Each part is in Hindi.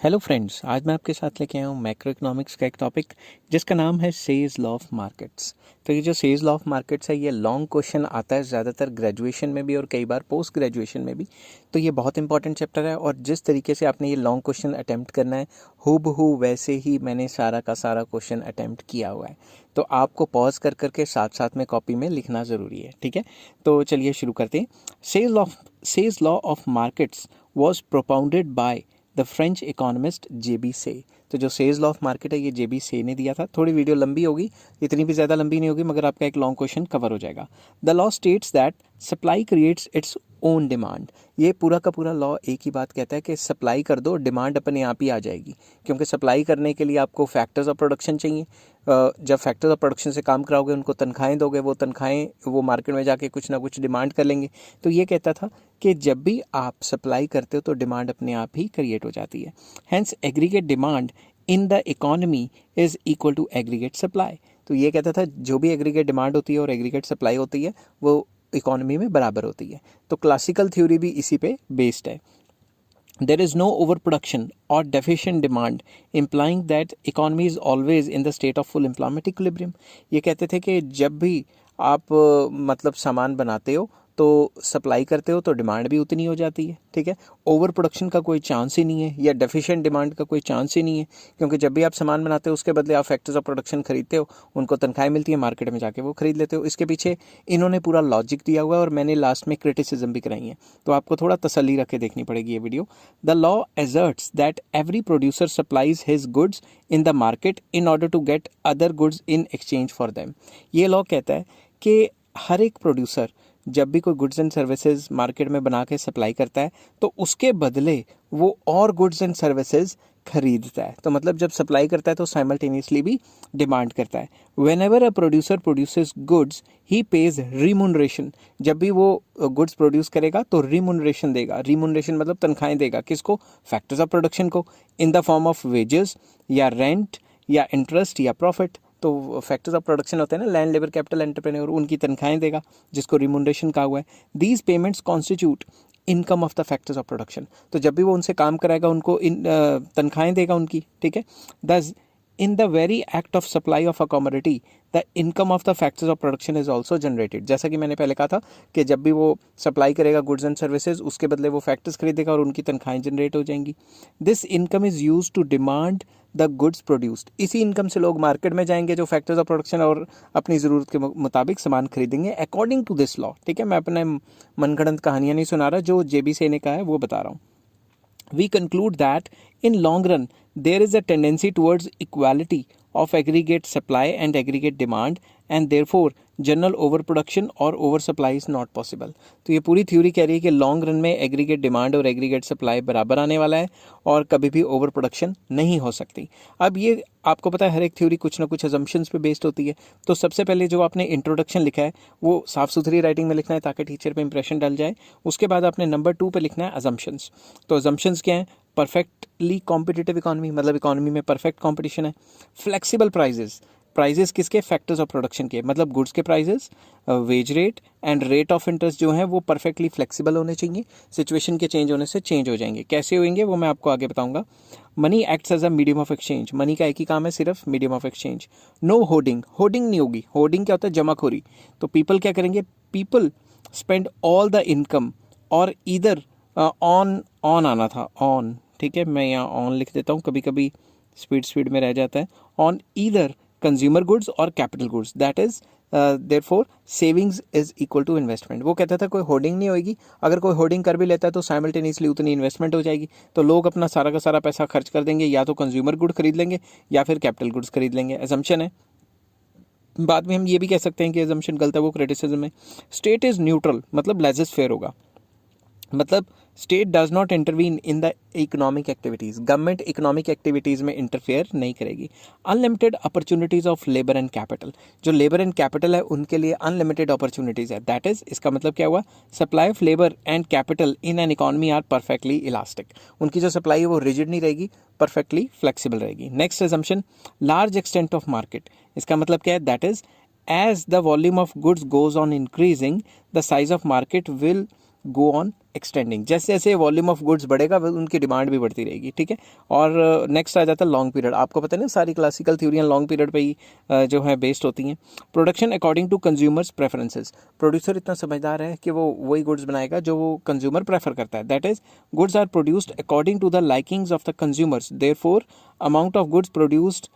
हेलो फ्रेंड्स, आज मैं आपके साथ लेके आया हूँ मैक्रो इकोनॉमिक्स का एक टॉपिक जिसका नाम है सेज लॉ ऑफ मार्केट्स। तो ये जो सेज लॉ ऑफ मार्केट्स है ये लॉन्ग क्वेश्चन आता है ज़्यादातर ग्रेजुएशन में भी और कई बार पोस्ट ग्रेजुएशन में भी। तो ये बहुत इंपॉर्टेंट चैप्टर है और जिस तरीके से आपने ये लॉन्ग क्वेश्चन अटैम्प्ट करना है हूबहू वैसे ही मैंने सारा का सारा क्वेश्चन अटैम्प्ट किया हुआ है। तो आपको पॉज कर करके साथ साथ में कॉपी में लिखना ज़रूरी है, ठीक है। तो चलिए शुरू करते हैं। Say's law of markets was propounded by the French economist J B Say. तो जो सेज लॉ ऑफ मार्केट है ये जेबी से ने दिया था। थोड़ी वीडियो लंबी होगी, इतनी भी ज़्यादा लंबी नहीं होगी, मगर आपका एक लॉन्ग क्वेश्चन कवर हो जाएगा। The law states that supply creates its own demand. ये पूरा का पूरा लॉ एक ही बात कहता है कि सप्लाई कर दो, डिमांड अपने आप ही आ जाएगी। क्योंकि सप्लाई करने के लिए आपको फैक्टर्स ऑफ प्रोडक्शन चाहिए। जब फैक्टर्स ऑफ प्रोडक्शन से काम कराओगे, उनको तनख्वाहें दोगे, वो तनख्वाहें वो मार्केट में जाके कुछ ना कुछ डिमांड कर लेंगे। तो ये कहता था कि जब भी आप सप्लाई करते हो तो डिमांड अपने आप ही क्रिएट हो जाती है। Hence aggregate demand in the economy is equal to aggregate supply. तो ये कहता था जो भी एग्रीगेट डिमांड होती है और एग्रीगेट सप्लाई होती है वो इकोनॉमी में बराबर होती है। तो क्लासिकल थ्योरी भी इसी पे बेस्ड है। There is no overproduction or deficient demand, implying that economy is always in the state of full employment equilibrium। ये कहते थे कि जब भी आप मतलब सामान बनाते हो तो सप्लाई करते हो तो डिमांड भी उतनी हो जाती है, ठीक है। ओवर प्रोडक्शन का कोई चांस ही नहीं है या डेफिशिएंट डिमांड का कोई चांस ही नहीं है, क्योंकि जब भी आप सामान बनाते हो उसके बदले आप फैक्टर्स ऑफ प्रोडक्शन खरीदते हो, उनको तनख्वाहें मिलती है, मार्केट में जाके वो खरीद लेते हो। इसके पीछे इन्होंने पूरा लॉजिक दिया हुआ है और मैंने लास्ट में क्रिटिसिज्म भी कराई है, तो आपको थोड़ा तसल्ली रख के देखनी पड़ेगी ये video. The law asserts that every producer supplies his goods in the market in order to get other goods in exchange for them. ये लॉ कहता है कि हर एक प्रोड्यूसर जब भी कोई गुड्स एंड सर्विसेज मार्केट में बना के सप्लाई करता है तो उसके बदले वो और गुड्स एंड सर्विसेज खरीदता है। तो मतलब जब सप्लाई करता है तो साइमल्टेनियसली भी डिमांड करता है। Whenever a producer produces goods he pays remuneration. जब भी वो गुड्स प्रोड्यूस करेगा तो रिमुनरेशन देगा। रिमुनरेशन मतलब तनख्वाहें देगा। किसको? फैक्टर्स ऑफ प्रोडक्शन को, in the form of wages या रेंट या इंटरेस्ट या प्रॉफिट। तो फैक्टर्स ऑफ प्रोडक्शन होते हैं ना, लैंड, लेबर, कैपिटल, एंटरप्रेन्योर, उनकी तनख्वाहें देगा जिसको रिमुनरेशन कहा हुआ है। These payments constitute income of the factors of production. तो जब भी वो उनसे काम कराएगा उनको तनख्वाहें देगा उनकी, ठीक है। Thus in the very act of supply of a commodity the income of the factors of production is also generated. जैसा कि मैंने पहले कहा था कि जब भी वो सप्लाई करेगा गुड्स एंड सर्विसेज उसके बदले वो फैक्टर्स खरीदेगा और उनकी तनख्वाहें जनरेट हो जाएंगी। This income is use to demand the goods produced. इसी इनकम से लोग मार्केट में जाएंगे जो फैक्टर्स ऑफ प्रोडक्शन और अपनी ज़रूरत के मुताबिक सामान खरीदेंगे अकॉर्डिंग टू दिस लॉ, ठीक है। मैं अपने मनगढ़ंत कहानियाँ नहीं सुना रहा, जो जेबी से ने कहा है वो बता रहा हूँ। We conclude that in long run there is a tendency towards equality of aggregate supply and aggregate demand and therefore general over production और over supply is not possible. तो ये पूरी थ्योरी कह रही है कि लॉन्ग रन में एग्रीगेट डिमांड और एग्रीगेट सप्लाई बराबर आने वाला है और कभी भी ओवर प्रोडक्शन नहीं हो सकती। अब ये आपको पता है हर एक थ्योरी कुछ ना कुछ अजम्पशंस पे बेस्ड होती है। तो सबसे पहले जो आपने इंट्रोडक्शन लिखा है वो साफ़ सुथरी राइटिंग में लिखना है ताकि टीचर पे इंप्रेशन डल जाए। उसके बाद आपने नंबर 2 पे लिखना है अजम्पशंस। तो अजम्पशंस क्या है? परफेक्टली कॉम्पिटिटिव इकोनॉमी, मतलब इकोनॉमी में परफेक्ट कॉम्पिटिशन है। फ्लेक्सिबल प्राइजेस, प्राइजेस किसके? फैक्टर्स ऑफ प्रोडक्शन के, मतलब गुड्स के prices, wage rate and rate of interest जो है वो परफेक्टली फ्लेक्सिबल होने चाहिए। सिचुएशन के चेंज होने से चेंज हो जाएंगे। कैसे होंगे वो मैं आपको आगे बताऊंगा। Money acts as a medium of exchange. Money का एक ही काम है, सिर्फ medium of exchange. No hoarding, hoarding नहीं होगी। होर्डिंग क्या होता है? जमाखोरी। तो पीपल क्या करेंगे? People spend all the income और इधर ऑन आना था, ऑन, ठीक है। मैं यहाँ ऑन लिख देता हूँ, कभी कभी स्पीड में रह जाता है। ऑन ईदर कंज्यूमर गुड्स और capital goods, that is therefore savings is equal to investment. वो कहता था कोई होर्डिंग नहीं होगी। अगर कोई होर्डिंग कर भी लेता है तो साइमल्टेनियसली उतनी इन्वेस्टमेंट हो जाएगी। तो लोग अपना सारा का सारा पैसा खर्च कर देंगे, या तो कंज्यूमर गुड खरीद लेंगे या फिर कैपिटल गुड्स खरीद लेंगे। एजम्पशन है। बाद में हम ये भी कह सकते हैं कि एजम्पशन गलत है, वो क्रिटिसिज्म है। स्टेट इज न्यूट्रल, मतलब लेजेस फेयर होगा। मतलब state does not intervene in the economic activities. Government economic activities में इंटरफेयर नहीं करेगी। Unlimited opportunities of labour and capital. जो लेबर एंड कैपिटल है उनके लिए अनलिमिटेड अपॉर्चुनिटीज़ है। दैट इज, इसका मतलब क्या हुआ? Supply of labour and capital in an economy are perfectly elastic. उनकी जो सप्लाई है वो रिजिड नहीं रहेगी, परफेक्टली फ्लेक्सिबल रहेगी। Next assumption, large extent of market. इसका मतलब क्या है? That is, as the volume of goods goes on increasing, the size of market will go on extending. जैसे जैसे वॉल्यूम ऑफ गुड्स बढ़ेगा उनकी डिमांड भी बढ़ती रहेगी, ठीक है। और नेक्स्ट आ जाता है लॉन्ग पीरियड। आपको पता है ना सारी क्लासिकल थ्योरियाँ लॉन्ग पीरियड पे ही जो है बेस्ड होती हैं। Production according to consumers preferences. Producer इतना समझदार है कि वो वही गुड्स बनाएगा जो वो कंज्यूमर प्रेफर करता है। That is goods are produced according to the likings of the consumers, therefore amount of goods produced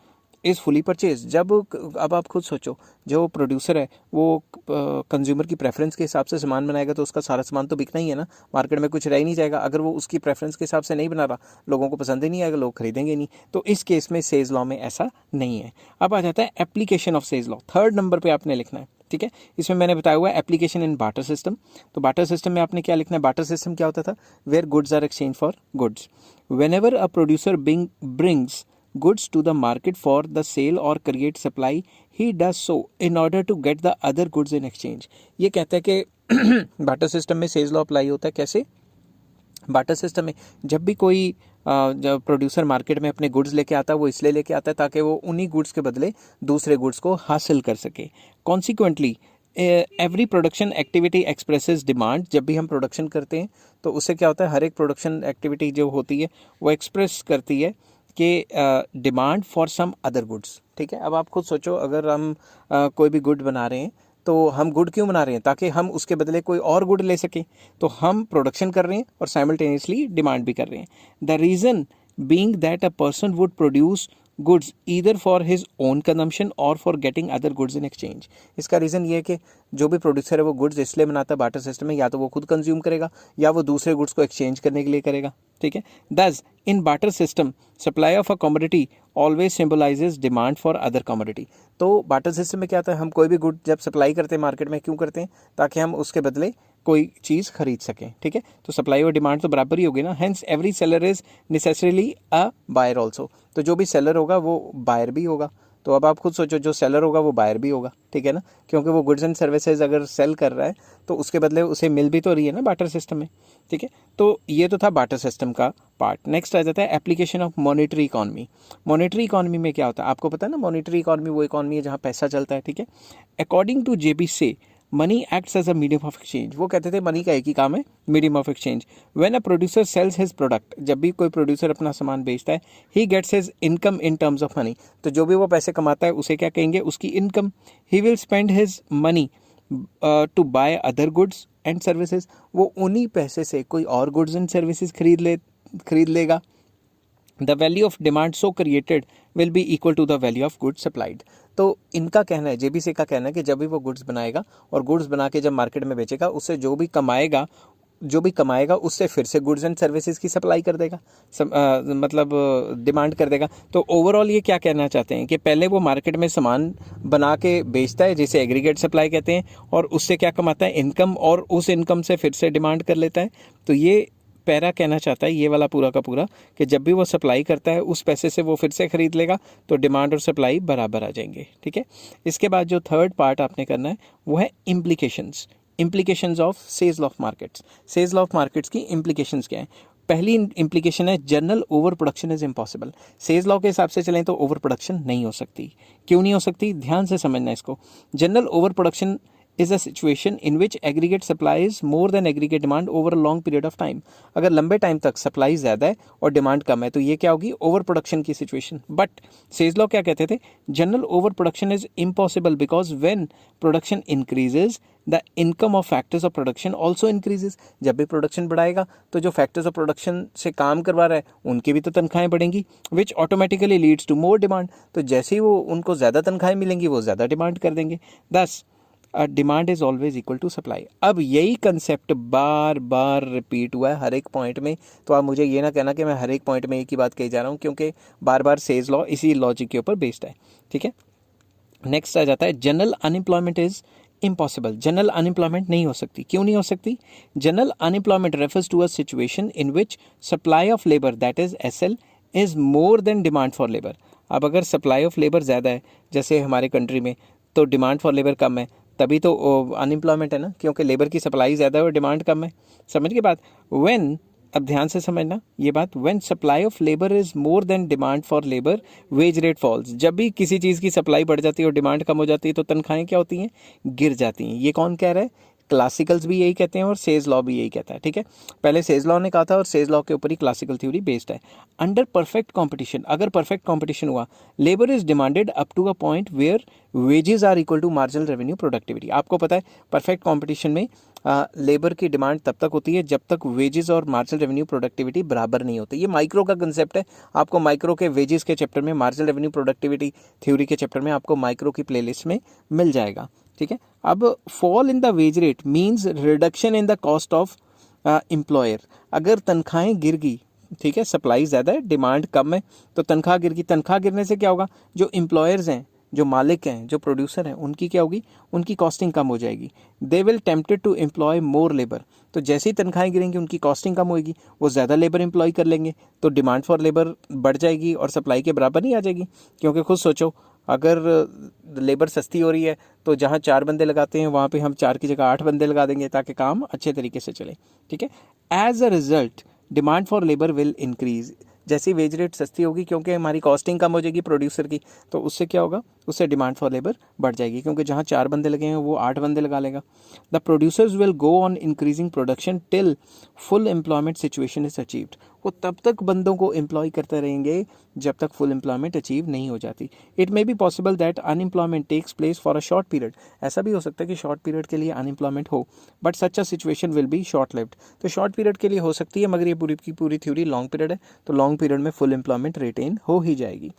is fully purchase. जब अब आप खुद सोचो, जो प्रोड्यूसर है वो कंज्यूमर की प्रेफरेंस के हिसाब से सामान बनाएगा तो उसका सारा सामान तो बिकना ही है ना, मार्केट में कुछ रह ही नहीं जाएगा। अगर वो उसकी प्रेफरेंस के हिसाब से नहीं बना रहा, लोगों को पसंद ही नहीं आएगा, लोग खरीदेंगे नहीं। तो इस केस में सेज लॉ में ऐसा नहीं है। अब आ जाता है application of Say's law. Third number पर आपने लिखना है, ठीक है। इसमें मैंने बताया हुआ है एप्लीकेशन इन बार्टर सिस्टम। तो बार्टर सिस्टम में आपने क्या लिखना है? बार्टर सिस्टम क्या होता था? Where goods are exchange for goods. Whenever a producer brings goods to the market for the sale or create supply, he does so in order to get the other goods in exchange। ये कहता है कि बार्टर सिस्टम में सेज लॉ अप्लाई होता है। कैसे? बार्टर सिस्टम में जब भी कोई जब प्रोड्यूसर मार्केट में अपने गुड्स लेके आता है, वो इसलिए लेके आता है ताकि वो उन्हीं गुड्स के बदले दूसरे गुड्स को हासिल कर सके। Consequently every production activity expresses demand. जब भी हम प्रोडक्शन करते हैं तो उससे क्या होता है? हर एक प्रोडक्शन एक्टिविटी जो होती है वो एक्सप्रेस करती है कि demand for some other goods, ठीक है। अब आप खुद सोचो, अगर हम कोई भी गुड बना रहे हैं तो हम गुड क्यों बना रहे हैं? ताकि हम उसके बदले कोई और गुड ले सकें। तो हम प्रोडक्शन कर रहे हैं और साइमल्टेनियसली डिमांड भी कर रहे हैं। The reason being that a person would produce goods either for his own consumption और for getting other goods in exchange. इसका रीज़न ये है कि जो भी प्रोड्यूसर है वो गुड्स इसलिए बनाता है बार्टर सिस्टम में, या तो वो खुद कंज्यूम करेगा या वो दूसरे गुड्स को एक्सचेंज करने के लिए करेगा, ठीक है। Thus in barter system supply of a commodity always symbolises demand for other commodity. तो बार्टर सिस्टम में क्या होता है? हम कोई भी गुड जब सप्लाई करते हैं मार्केट में, क्यों करते हैं? ताकि हम उसके बदले कोई चीज़ खरीद सकें, ठीक है। तो सप्लाई और डिमांड तो बराबर ही होगी ना। Hence every seller is necessarily a buyer also. तो जो भी सेलर होगा वो बायर भी होगा। तो अब आप खुद सोचो, जो सेलर होगा वो बायर भी होगा, ठीक है ना, क्योंकि वो गुड्स एंड सर्विसेज अगर सेल कर रहा है तो उसके बदले उसे मिल भी तो रही है ना बार्टर सिस्टम में, ठीक है। तो ये तो था बार्टर सिस्टम का पार्ट। नेक्स्ट आ जाता है application of monetary economy. Monetary economy में क्या होता है? आपको पता है ना, मॉनेटरी इकॉनमी वो इकॉनमी है जहाँ पैसा चलता है, ठीक है। According to JB Say money acts as a medium of exchange. वो कहते थे मनी का एक ही काम है, medium of exchange. When a producer sells his product, जब भी कोई प्रोड्यूसर अपना सामान बेचता है, he gets his income in terms of money. तो जो भी वो पैसे कमाता है उसे क्या कहेंगे? उसकी income. He will spend his money to buy other goods and services. वो उन्हीं पैसे से कोई और गुड्स एंड सर्विसेज खरीद लेगा। The value of demand so created will be equal to the value of goods supplied. तो इनका कहना है, जेबीसी का कहना है कि जब भी वो गुड्स बनाएगा और गुड्स बना के जब मार्केट में बेचेगा, उससे जो भी कमाएगा उससे फिर से गुड्स एंड सर्विसेज की सप्लाई कर देगा, मतलब डिमांड कर देगा। तो ओवरऑल ये क्या कहना चाहते हैं कि पहले वो मार्केट में सामान बना के बेचता है, जिसे एग्रीगेट सप्लाई कहते हैं, और उससे क्या कमाता है? इनकम, और उस इनकम से फिर से डिमांड कर लेता है। तो ये पैरा कहना चाहता है, ये वाला पूरा का पूरा, कि जब भी वो सप्लाई करता है उस पैसे से वो फिर से खरीद लेगा, तो डिमांड और सप्लाई बराबर आ जाएंगे, ठीक है। इसके बाद जो थर्ड पार्ट आपने करना है वो है implications of Say's law of markets. Says law of markets की इम्प्लीकेशंस क्या है? पहली इम्प्लीकेशन है general over production is impossible. Says law के हिसाब से चलें तो ओवर प्रोडक्शन नहीं हो सकती। क्यों नहीं हो सकती? ध्यान से समझना इसको। General over production is a situation in which aggregate supply is more than aggregate demand over a long period of time। अगर लंबे टाइम तक सप्लाई ज़्यादा है और डिमांड कम है तो ये क्या होगी? ओवर प्रोडक्शन की सिचुएशन। बट सेज लॉ क्या कहते थे? General over production is impossible because when production increases the income of factors of production also increases. जब भी प्रोडक्शन बढ़ाएगा तो जो फैक्टर्स ऑफ प्रोडक्शन से काम करवा रहा है उनकी भी तो तनख्वाहें बढ़ेंगी, which automatically leads to more demand. तो जैसे ही वो उनको ज़्यादा तनख्वाहें मिलेंगी वो ज़्यादा डिमांड कर देंगे। Thus demand is always equal to supply. अब यही कंसेप्ट बार बार रिपीट हुआ है हर एक पॉइंट में। तो आप मुझे ये ना कहना कि मैं हर एक पॉइंट में एक ही बात कही जा रहा हूँ, क्योंकि बार बार सेज लॉ इसी लॉजिक के ऊपर बेस्ड है, ठीक है। नेक्स्ट आ जाता है general unemployment is impossible. General unemployment नहीं हो सकती। क्यों नहीं हो सकती? General unemployment refers to a situation in which supply of labour that is SL is more than demand for labour. अब अगर सप्लाई ऑफ लेबर ज़्यादा है जैसे हमारे कंट्री में, तो डिमांड फॉर लेबर कम है, तभी तो अनएम्प्लॉयमेंट है ना, क्योंकि लेबर की सप्लाई ज़्यादा है और डिमांड कम है। समझ के बात? व्हेन, अब ध्यान से समझना ये बात, when supply of labour is more than demand for labour wage rate falls. जब भी किसी चीज़ की सप्लाई बढ़ जाती है और डिमांड कम हो जाती है तो तनख्वाहें क्या होती हैं? गिर जाती हैं। ये कौन कह रहा है? क्लासिकल्स भी यही कहते हैं और सेज लॉ भी यही कहता है, ठीक है। पहले सेज लॉ ने कहा था और सेज लॉ के ऊपर ही क्लासिकल थ्योरी बेस्ड है। अंडर परफेक्ट कंपटीशन, अगर परफेक्ट कंपटीशन हुआ, labour is demanded up to a point where wages are equal to marginal revenue productivity. आपको पता है परफेक्ट कंपटीशन में लेबर की डिमांड तब तक होती है जब तक वेजेस और मार्जिनल रेवेन्यू प्रोडक्टिविटी बराबर नहीं होती। ये माइक्रो का कंसेप्ट है, आपको माइक्रो के वेजेस के चैप्टर में, मार्जिनल रेवेन्यू प्रोडक्टिविटी थ्योरी के चैप्टर में आपको माइक्रो की प्लेलिस्ट में मिल जाएगा, ठीक है। अब fall in the wage rate means reduction in the cost of employer. अगर तनख्वाहें गिर गई, ठीक है, सप्लाई ज़्यादा है, डिमांड कम है, तो तनख्वाह गिर गई। तनख्वाह गिरने से क्या होगा, जो एम्प्लॉयर्स हैं, जो मालिक हैं, जो प्रोड्यूसर हैं, उनकी क्या होगी, उनकी कॉस्टिंग कम हो जाएगी। They will tempted to employ more labour. तो जैसे ही तनख्वाहें गिरेंगी उनकी कॉस्टिंग कम होगी, वो ज़्यादा लेबर एम्प्लॉय कर लेंगे, तो डिमांड फॉर लेबर बढ़ जाएगी और सप्लाई के बराबर नहीं आ जाएगी। क्योंकि खुद सोचो, अगर लेबर सस्ती हो रही है तो जहाँ 4 बंदे लगाते हैं वहाँ पे हम 4 की जगह 8 बंदे लगा देंगे ताकि काम अच्छे तरीके से चले, ठीक है। As a result demand for labour will increase. जैसी वेज रेट सस्ती होगी क्योंकि हमारी कॉस्टिंग कम हो जाएगी प्रोड्यूसर की, तो उससे क्या होगा, उससे डिमांड फॉर लेबर बढ़ जाएगी, क्योंकि जहाँ 4 बंदे लगे हैं वो 8 बंदे लगा लेगा। The producers will go on increasing production till full employment situation is achieved. वो तब तक बंदों को एम्प्लॉय करते रहेंगे जब तक फुल एम्प्लॉयमेंट अचीव नहीं हो जाती। It may be possible that unemployment takes place for a short period. ऐसा भी हो सकता है कि शॉर्ट पीरियड के लिए अनएम्प्लॉयमेंट हो, but such a situation will be short lived. तो शॉर्ट पीरियड के लिए हो सकती है, मगर ये पूरी की पूरी थ्योरी लॉन्ग पीरियड है, तो लॉन्ग पीरियड में फुल एम्प्लॉयमेंट रिटेन हो ही जाएगी।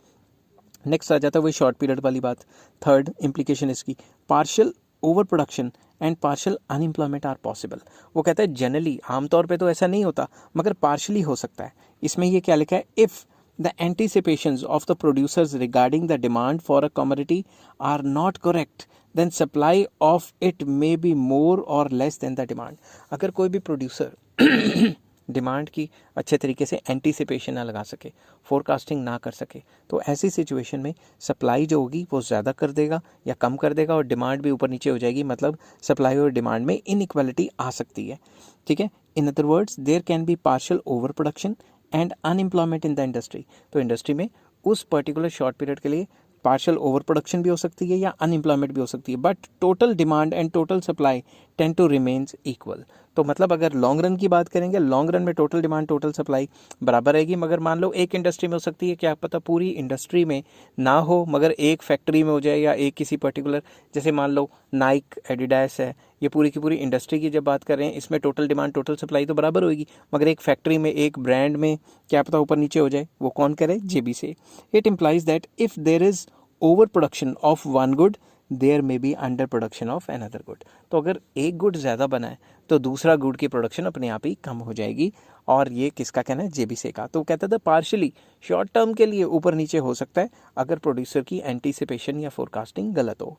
नेक्स्ट आ जाता है वही शॉर्ट पीरियड वाली बात। थर्ड इम्प्लीकेशन इसकी, partial over production and partial unemployment are possible. वो कहता है जनरली, आमतौर पे तो ऐसा नहीं होता, मगर पार्शियली हो सकता है। इसमें ये क्या लिखा है, if the anticipations of the producers regarding the demand for a commodity are not correct, then supply of it may be more or less than the demand। अगर कोई भी प्रोड्यूसर डिमांड की अच्छे तरीके से एंटीसिपेशन ना लगा सके, फोरकास्टिंग ना कर सके, तो ऐसी सिचुएशन में सप्लाई जो होगी वो ज़्यादा कर देगा या कम कर देगा और डिमांड भी ऊपर नीचे हो जाएगी, मतलब सप्लाई और डिमांड में इनइक्वालिटी आ सकती है, ठीक है। In other words, there can be partial over production and unemployment in the industry. तो इंडस्ट्री में उस पर्टिकुलर शॉर्ट पीरियड के लिए पार्शियल ओवर प्रोडक्शन भी हो सकती है या अनएम्प्लॉयमेंट भी हो सकती है, but total demand and total supply tend to remains equal. तो मतलब अगर लॉन्ग रन की बात करेंगे, लॉन्ग रन में टोटल डिमांड टोटल सप्लाई बराबर रहेगी, मगर मान लो एक इंडस्ट्री में हो सकती है, क्या पता पूरी इंडस्ट्री में ना हो, मगर एक फैक्ट्री में हो जाए या एक किसी पर्टिकुलर, जैसे मान लो नाइक, एडिडास है, ये पूरी की पूरी इंडस्ट्री की जब बात कर रहे हैं, इसमें टोटल डिमांड टोटल सप्लाई तो बराबर होगी, मगर एक फैक्ट्री में, एक ब्रांड में क्या पता ऊपर नीचे हो जाए, वो कौन करे, JB Say. It implies that if there is over production of one good there may be under production of another good. तो अगर एक गुड ज़्यादा बना है तो दूसरा गुड की प्रोडक्शन अपने आप ही कम हो जाएगी, और ये किसका कहना है, जेबीसी का। तो कहता था पार्शली शॉर्ट टर्म के लिए ऊपर नीचे हो सकता है अगर प्रोड्यूसर की एंटीसिपेशन या फोरकास्टिंग गलत हो।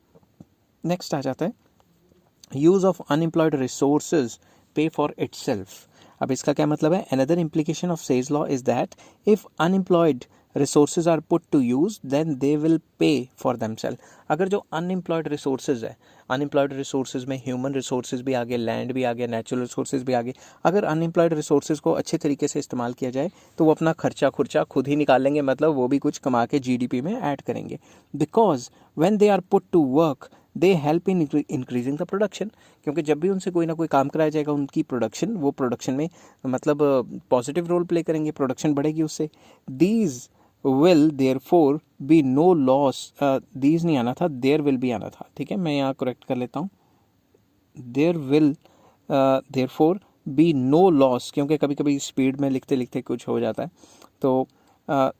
नेक्स्ट आ जाता है use of unemployed resources pay for itself. अब इसका क्या मतलब है, another implication of Say's law is that if unemployed resources are put to use then they will pay for themselves. अगर जो अनएम्प्लॉयड रिसोर्सेज है, अनएम्प्लॉयड रिसोर्सेज में ह्यूमन रिसोर्सेज भी आ गए, लैंड भी आ गया, नेचुरल रिसोर्सेज भी आ गए, अगर अनएम्प्लॉयड रिसोर्सेज को अच्छे तरीके से इस्तेमाल किया जाए तो वो अपना खर्चा खुर्चा खुद ही निकाल लेंगे, मतलब वो भी कुछ कमा के जीडीपी में ऐड करेंगे। Because when they are put to work they help in increasing the production. क्योंकि जब भी उनसे कोई ना कोई काम कराया जाएगा, उनकी प्रोडक्शन, वो प्रोडक्शन में मतलब पॉजिटिव रोल प्ले करेंगे, प्रोडक्शन बढ़ेगी उससे। These will therefore be no loss, these नहीं आना था, देयर विल भी आना था, ठीक है, मैं यहाँ करेक्ट कर लेता हूँ, there will therefore be no loss, क्योंकि कभी कभी स्पीड में लिखते लिखते कुछ हो जाता है, तो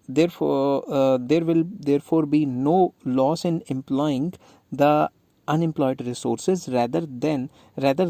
there will therefore be no loss in employing the unemployed resources, rather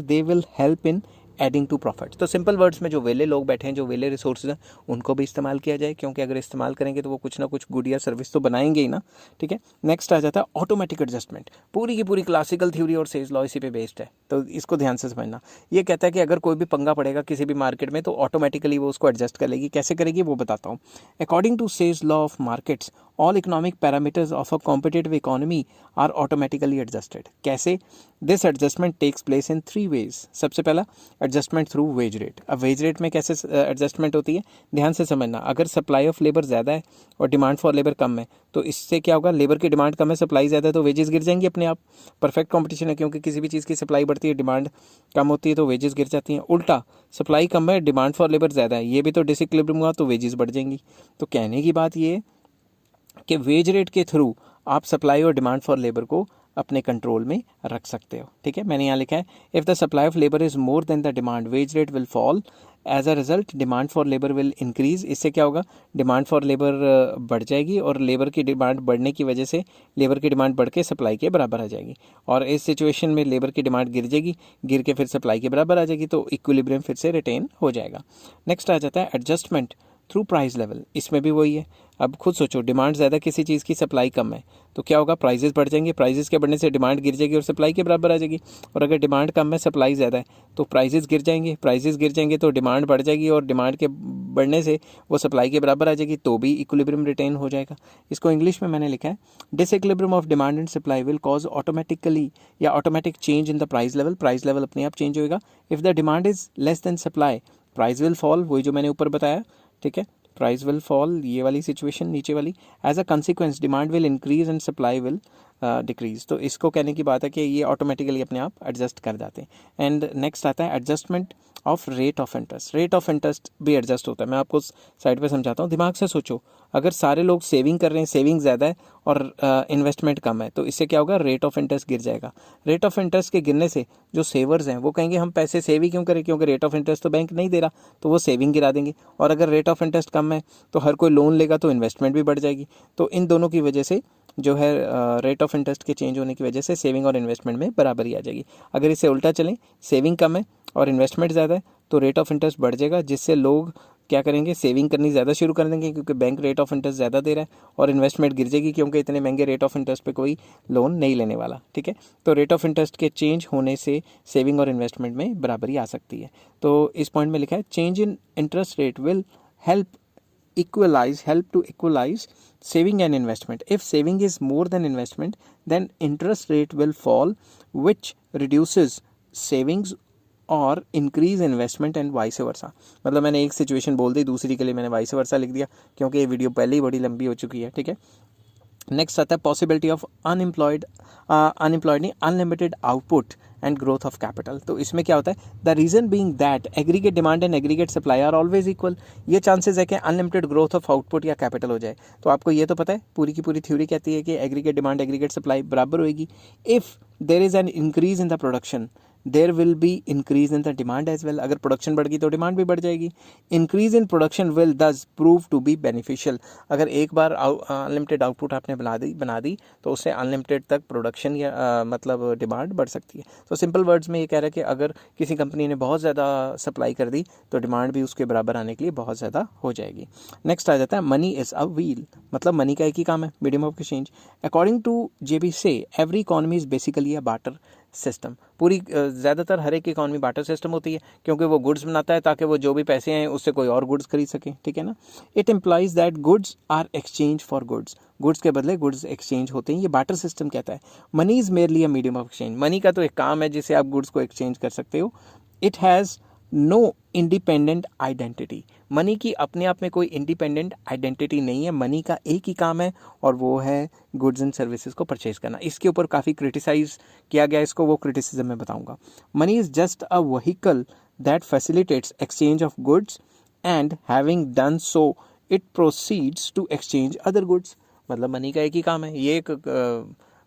they will help in adding to profit. तो सिंपल वर्ड्स में जो वेले लोग बैठे हैं, जो वेले रिसोर्सेज हैं, उनको भी इस्तेमाल किया जाए, क्योंकि अगर इस्तेमाल करेंगे तो वो कुछ ना कुछ गुड या सर्विस तो बनाएंगे ही ना, ठीक है। नेक्स्ट आ जाता है ऑटोमेटिक एडजस्टमेंट। पूरी की पूरी क्लासिकल थ्योरी और सेज लॉ इसी पे बेस्ड है, तो इसको ध्यान से समझना। ये कहता है कि अगर कोई भी पंगा पड़ेगा किसी भी मार्केट में तो ऑटोमेटिकली वो उसको एडजस्ट कर लेगी। कैसे करेगी वो बताता हूँ। According to Say's law of markets all economic parameters of a competitive economy are automatically adjusted। कैसे? This adjustment takes place in 3 ways। सबसे पहला एडजस्टमेंट थ्रू वेज रेट। अब वेज रेट में कैसे एडजस्टमेंट होती है, ध्यान से समझना। अगर सप्लाई ऑफ लेबर ज़्यादा है और डिमांड फॉर लेबर कम है, तो इससे क्या होगा, लेबर की डिमांड कम है, सप्लाई ज़्यादा है, तो वेजेस गिर जाएंगी अपने आप। परफेक्ट कॉम्पिटिशन है, क्योंकि किसी भी चीज़ की सप्लाई बढ़ती है, डिमांड कम होती है, तो वेजेस गिर जाती हैं। उल्टा, सप्लाई कम है, डिमांड फॉर लेबर ज़्यादा है, ये भी तो डिसइक्विलिब्रियम हुआ, तो वेजेस बढ़ जाएंगी। तो कहने की बात ये कि वेज रेट के थ्रू आप सप्लाई और डिमांड फॉर लेबर को अपने कंट्रोल में रख सकते हो। ठीक है, मैंने यहाँ लिखा है if the supply of labour is more than the demand wage rate will fall, as a result demand for labour will increase. इससे क्या होगा, डिमांड फॉर लेबर बढ़ जाएगी और लेबर की डिमांड बढ़ने की वजह से लेबर की डिमांड बढ़ के सप्लाई के बराबर आ जाएगी, और इस सिचुएशन में लेबर की डिमांड गिर जाएगी, गिर के फिर सप्लाई के बराबर आ जाएगी, तो इक्विलिब्रियम फिर से रिटेन हो जाएगा। नेक्स्ट आ जाता है एडजस्टमेंट थ्रू प्राइस लेवल। इसमें भी वही है। अब खुद सोचो, डिमांड ज़्यादा किसी चीज़ की, सप्लाई कम है, तो क्या होगा, प्राइजेस बढ़ जाएंगे, प्राइजेस के बढ़ने से डिमांड गिर जाएगी और सप्लाई के बराबर आ जाएगी। और अगर डिमांड कम है, सप्लाई ज़्यादा है, तो प्राइजेस गिर जाएंगे, प्राइजेस गिर जाएंगे तो डिमांड बढ़ जाएगी और डिमांड के बढ़ने से वो सप्लाई के बराबर आ जाएगी, तो भी इक्विलिब्रियम रिटेन हो जाएगा। इसको इंग्लिश में मैंने लिखा है disequilibrium of demand and supply will cause automatically या automatic change in the price level. Price level अपने आप चेंज होएगा। If the demand is less than supply price will fall, वही जो मैंने ऊपर बताया। ठीक है, प्राइस विल फॉल, ये वाली सिचुएशन नीचे वाली। As a consequence demand will increase and supply will decrease. तो इसको कहने की बात है कि ये ऑटोमेटिकली अपने आप एडजस्ट कर जाते हैं। एंड नेक्स्ट आता है adjustment of rate of interest. Rate of interest भी एडजस्ट होता है। मैं आपको साइड पे समझाता हूँ, दिमाग से सोचो। अगर सारे लोग सेविंग कर रहे हैं, सेविंग ज़्यादा है और इन्वेस्टमेंट कम है, तो इससे क्या होगा, रेट ऑफ इंटरेस्ट गिर जाएगा। रेट ऑफ इंटरेस्ट के गिरने से जो सेवर्स हैं वो कहेंगे हम पैसे सेव ही क्यों करें, क्योंकि रेट ऑफ इंटरेस्ट तो बैंक नहीं दे रहा, तो वो सेविंग गिरा देंगे। और अगर रेट ऑफ इंटरेस्ट कम है तो हर कोई लोन लेगा, तो इन्वेस्टमेंट भी बढ़ जाएगी। तो इन दोनों की वजह से जो है रेट ऑफ इंटरेस्ट के चेंज होने की वजह से सेविंग और इन्वेस्टमेंट में बराबरी आ जाएगी। अगर इसे उल्टा चलें, सेविंग कम है और इन्वेस्टमेंट ज़्यादा है, तो रेट ऑफ इंटरेस्ट बढ़ जाएगा, जिससे लोग क्या करेंगे, सेविंग करनी ज़्यादा शुरू कर देंगे, क्योंकि बैंक रेट ऑफ इंटरेस्ट ज़्यादा दे रहा है, और इन्वेस्टमेंट गिर जाएगी, क्योंकि इतने महंगे रेट ऑफ इंटरेस्ट पे कोई लोन नहीं लेने वाला। ठीक है, तो रेट ऑफ इंटरेस्ट के चेंज होने से सेविंग और इन्वेस्टमेंट में बराबरी आ सकती है। तो इस पॉइंट में लिखा है change in interest rate will help to equalize saving and investment. If saving is more than investment, then interest rate will fall, which reduces savings और increase investment and vice versa. मतलब मैंने एक सिचुएशन बोल दी, दूसरी के लिए मैंने वाइस वर्सा लिख दिया, क्योंकि ये वीडियो पहले ही बड़ी लंबी हो चुकी है। ठीक है, नेक्स्ट आता है पॉसिबिलिटी ऑफ अनएम्प्लॉयड नहीं unlimited output and growth of capital. तो इसमें क्या होता है, the reason being that aggregate demand and aggregate supply are always equal. ये चांसेस है कि अनलिमिटेड ग्रोथ ऑफ आउटपुट या कैपिटल हो जाए। तो आपको ये तो पता है, पूरी की पूरी थ्योरी कहती है कि एग्रीगेट डिमांड एग्रीगेट सप्लाई बराबर होगी। If there is an increase in the production there will be increase in the demand as well. अगर प्रोडक्शन बढ़ गई तो डिमांड भी बढ़ जाएगी। Increase in production will thus prove to be beneficial. अगर एक बार अनलिमिटेड आउटपुट आपने बना दी तो उससे अनलिमिटेड तक प्रोडक्शन या मतलब डिमांड बढ़ सकती है। तो सिंपल वर्ड्स में ये कह रहा है कि अगर किसी कंपनी ने बहुत ज़्यादा सप्लाई कर दी तो डिमांड भी उसके बराबर आने के लिए बहुत ज़्यादा हो जाएगी। नेक्स्ट आ जाता है मनी इज़ अ व्हील। मतलब मनी का एक ही काम है, medium of exchange. According to JB Say every economy is basically a barter system. पूरी ज़्यादातर हर एक इकॉनमी बार्टर सिस्टम होती है, क्योंकि वो गुड्स बनाता है ताकि वो जो भी पैसे हैं उससे कोई और गुड्स खरीद सके। ठीक है ना। It implies that goods are exchange for goods. Goods के बदले गुड्स एक्सचेंज होते हैं, ये बार्टर सिस्टम कहता है। Money is merely a medium of exchange. Money का तो एक काम है जिससे आप गुड्स को एक्सचेंज कर सकते हो। It has no independent identity. Money की अपने आप में कोई इंडिपेंडेंट आइडेंटिटी नहीं है। मनी का एक ही काम है और वो है गुड्स एंड सर्विसेज को परचेज करना। इसके ऊपर काफ़ी क्रिटिसाइज किया गया, इसको वो क्रिटिसिज्म में बताऊंगा। Money is just a vehicle that facilitates exchange of goods and having done so it proceeds to exchange other goods. मतलब मनी का एक ही काम है, ये एक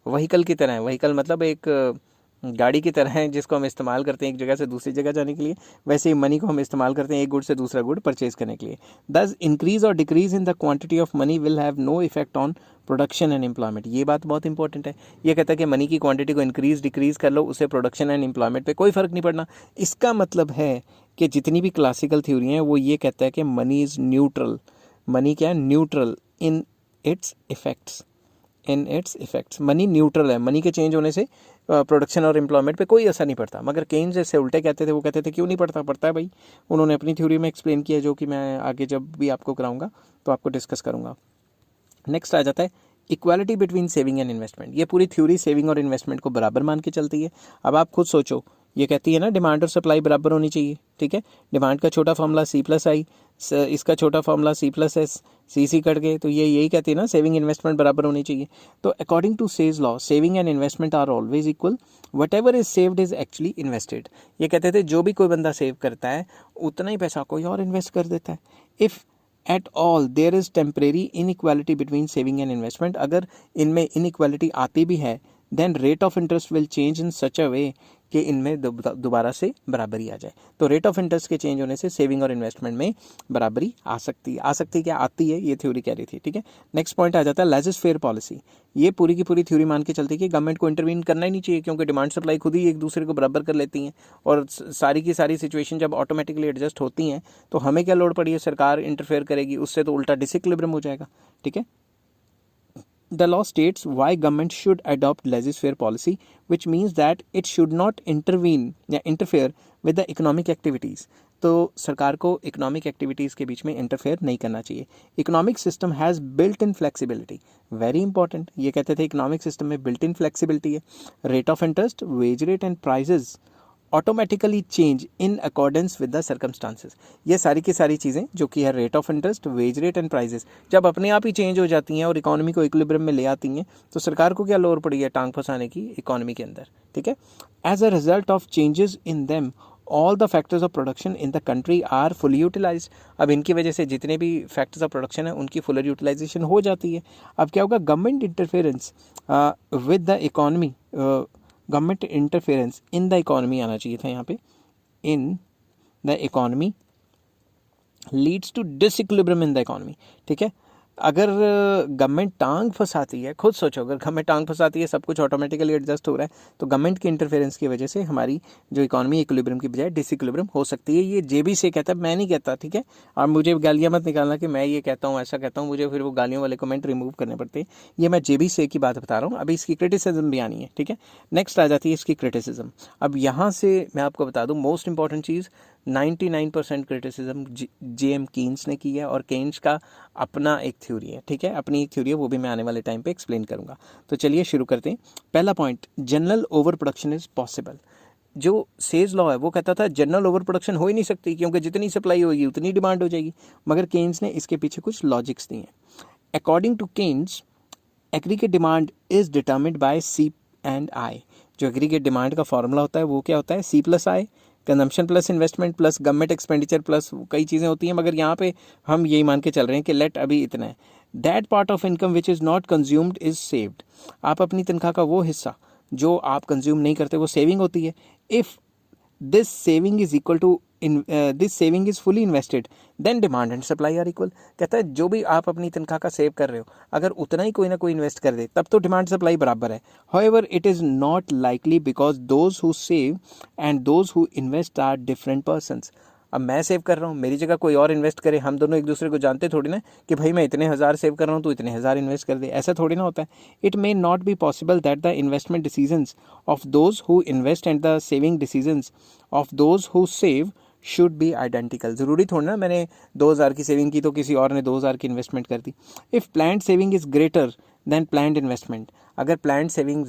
व्हीकल की तरह है। व्हीकल मतलब एक गाड़ी की तरह है जिसको हम इस्तेमाल करते हैं एक जगह से दूसरी जगह जाने के लिए। वैसे ही मनी को हम इस्तेमाल करते हैं एक गुड से दूसरा गुड परचेज करने के लिए। दस इंक्रीज और decrease in the quantity of money will have no effect on production and employment. ये बात बहुत इंपॉर्टेंट है। ये कहता है कि मनी की क्वांटिटी को इंक्रीज डिक्रीज कर लो, उससे प्रोडक्शन एंड एम्प्लॉयमेंट पे कोई फ़र्क नहीं पड़ना। इसका मतलब है कि जितनी भी क्लासिकल थ्योरी हैं वो ये कहता है कि मनी इज़ न्यूट्रल। मनी क्या है, neutral in its effects. Money neutral है। मनी के चेंज होने से प्रोडक्शन और एम्प्लॉयमेंट पे कोई असर नहीं पड़ता। मगर केन्स जैसे उल्टे कहते थे, वो कहते थे क्यों नहीं पड़ता है भाई। उन्होंने अपनी थ्योरी में एक्सप्लेन किया, जो कि मैं आगे जब भी आपको कराऊंगा तो आपको डिस्कस करूंगा। नेक्स्ट आ जाता है equality between saving and investment. ये पूरी थ्योरी सेविंग और इन्वेस्टमेंट को बराबर मान के चलती है। अब आप खुद सोचो ये कहती है ना डिमांड और सप्लाई बराबर होनी चाहिए, ठीक है। डिमांड का छोटा फॉर्मूला सी प्लस आई, इसका छोटा फॉर्मूला सी प्लस एस, सी कट गए, तो ये यही कहती है ना सेविंग इन्वेस्टमेंट बराबर होनी चाहिए। तो according to Say's law saving and investment are always equal, whatever is saved is actually invested. ये कहते थे जो भी कोई बंदा सेव करता है उतना ही पैसा कोई और इन्वेस्ट कर देता है। If at all there is temporary inequality between saving and investment, अगर इनमें इनइक्वालिटी आती भी है then rate of interest will change in such a way कि इनमें दोबारा से बराबरी आ जाए। तो रेट ऑफ इंटरेस्ट के चेंज होने से सेविंग और इन्वेस्टमेंट में बराबरी आ सकती है। क्या आती है, ये थ्योरी कह रही थी, ठीक है। नेक्स्ट पॉइंट आ जाता है लेज़र फेयर पॉलिसी। ये पूरी की पूरी थ्योरी मान के चलती है कि गवर्नमेंट को इंटरवीन करना ही नहीं चाहिए, क्योंकि डिमांड सप्लाई खुद ही एक दूसरे को बराबर कर लेती हैं, और सारी की सारी सिचुएशन जब ऑटोमेटिकली एडजस्ट होती हैं तो हमें क्या लोड पड़ी है, सरकार इंटरफेयर करेगी, उससे तो उल्टा डिसइक्विलिब्रियम हो जाएगा, ठीक है। The law states why government should adopt laissez-faire policy, which means that it should not intervene या interfere with the economic activities. तो सरकार को इकोनॉमिक एक्टिविटीज़ के बीच में इंटरफेयर नहीं करना चाहिए। Economic system has built in flexibility, very important. ये कहते थे इकोनॉमिक सिस्टम में बिल्ट इन फ्लेक्सिबिलिटी है। Rate of interest, wage rate and prices automatically change in accordance with the circumstances. ये सारी की सारी चीज़ें जो कि है rate of interest, wage rate and prices, जब अपने आप ही चेंज हो जाती हैं और इकोनॉमी को इक्विलिब्रियम में ले आती हैं तो सरकार को क्या लोर पड़ी है टांग फंसाने की इकोनॉमी के अंदर, ठीक है। As a result of changes in them all the factors of production in the country are fully utilise. अब इनकी वजह से जितने भी फैक्टर्स ऑफ प्रोडक्शन है उनकी फुल यूटिलाइजेशन हो जाती है। अब क्या होगा, government interference with the economy, government interference in the economy आना चाहिए था यहाँ पे, in the economy leads to disequilibrium in the economy, ठीक है। अगर गवर्नमेंट टांग फंसाती है, खुद सोचो, अगर गवर्नमेंट टांग फंसाती है, सब कुछ ऑटोमेटिकली एडजस्ट हो रहा है, तो गवर्नमेंट की इंटरफेरेंस की वजह से हमारी जो इकोनॉमी इक्विलिब्रियम की बजाय डिसइक्विलिब्रियम हो सकती है। ये जेबी से कहता है, मैं नहीं कहता, ठीक है। और मुझे गालियाँ मत निकालना कि मैं ये कहता हूँ ऐसा कहता हूँ, मुझे फिर वो गालियों वाले कमेंट रिमूव करने पड़ते हैं। ये मैं जेबी से की बात बता रहा हूँ, अभी इसकी क्रिटिसिज्म भी आनी है, ठीक है। नेक्स्ट आ जाती है इसकी क्रिटिसिज्म। अब यहाँ से मैं आपको बता दूँ मोस्ट इंपॉर्टेंट चीज़, 99% क्रिटिसिज्म जेएम कीन्स ने की है, और केन्स का अपना एक थ्योरी है, ठीक है, अपनी एक थ्योरी है, वो भी मैं आने वाले टाइम पे एक्सप्लेन करूंगा। तो चलिए शुरू करते हैं। पहला point, general over production is possible. जो सेज लॉ है वो कहता था जनरल ओवर प्रोडक्शन हो ही नहीं सकती, क्योंकि जितनी सप्लाई होगी उतनी डिमांड हो जाएगी, मगर केन्स ने इसके पीछे कुछ लॉजिक्स दिए हैं। According to Keynes aggregate demand is determined by C and I. जो एग्रीगेट डिमांड का फॉर्मूला होता है वो क्या होता है, C plus I, consumption plus investment plus government expenditure plus कई चीज़ें होती हैं, मगर यहाँ पे हम यही मान के चल रहे हैं कि लेट अभी इतना है, that part of income which is not consumed is saved. आप अपनी तनख्वाह का वो हिस्सा जो आप कंज्यूम नहीं करते वो सेविंग होती है। If this saving is equal to this saving is fully invested then demand and supply are equal. कहता है जो भी आप अपनी तनख्वाह का सेव कर रहे हो, अगर उतना ही कोई ना कोई इन्वेस्ट कर दे तब तो डिमांड सप्लाई बराबर है। However it is not likely because those who save and those who invest are different persons. अब मैं सेव कर रहा हूँ, मेरी जगह कोई और इन्वेस्ट करे, हम दोनों एक दूसरे को जानते थोड़ी ना कि भाई मैं इतने हज़ार सेव कर रहा हूँ तो इतने हज़ार इन्वेस्ट कर दे, ऐसा थोड़ी ना होता है। It may not be possible that the investment decisions of those who invest and the saving decisions of those who save should be identical. ज़रूरी थोड़ा ना मैंने 2000 की सेविंग की तो किसी और ने 2000 की इन्वेस्टमेंट कर दी। If planned saving is greater than planned investment, अगर प्लान्ड सेविंग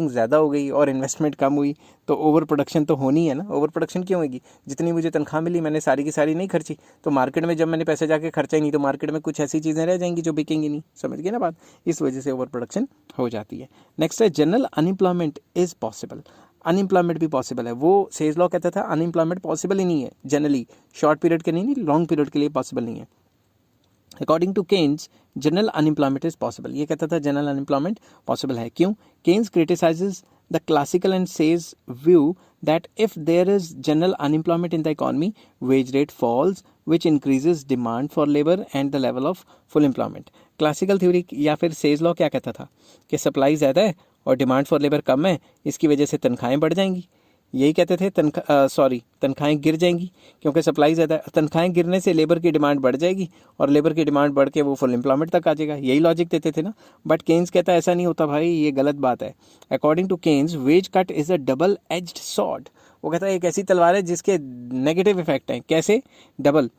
ज़्यादा हो गई और इन्वेस्टमेंट कम हुई तो ओवर प्रोडक्शन तो होनी है ना। ओवर प्रोडक्शन क्यों होगी, जितनी मुझे तनख्वाह मिली मैंने सारी की सारी नहीं खर्ची, तो मार्केट में जब मैंने पैसे जाके खर्चा ही नहीं तो मार्केट में कुछ ऐसी चीज़ें रह जाएंगी जो बिकेंगी नहीं, समझ गए ना बात। इस वजह से ओवर प्रोडक्शन हो जाती है। नेक्स्ट है general unemployment is possible. Unemployment भी पॉसिबल है। वो सेज लॉ कहता था अनएम्प्लॉयमेंट पॉसिबल ही नहीं है, जनरली शॉर्ट पीरियड के नहीं, लॉन्ग पीरियड के लिए पॉसिबल नहीं है। According to Keynes general unemployment is possible. ये कहता था जनरल अनएम्प्लॉयमेंट पॉसिबल है। क्यों? Keynes criticises the classical and Say's view that if there is general unemployment in the economy, wage rate falls, which increases demand for labor and the level of full employment. Classical theory या फिर सेज लॉ क्या कहता था कि सप्लाई ज़्यादा है और डिमांड फॉर लेबर कम है, इसकी वजह से तनख्वाहें बढ़ जाएंगी। यही कहते थे तनख्वाहें गिर जाएंगी क्योंकि सप्लाई ज़्यादा है। तनख्वाहें गिरने से लेबर की डिमांड बढ़ जाएगी और लेबर की डिमांड बढ़ के वो फुल एम्प्लॉयमेंट तक आ जाएगा। यही लॉजिक देते थे ना। बट केन्स कहता है ऐसा नहीं होता भाई, ये गलत बात है। According to Keynes wage cut is a double edged sword. वो कहता है एक ऐसी तलवार है जिसके नेगेटिव इफेक्ट हैं। कैसे? Double.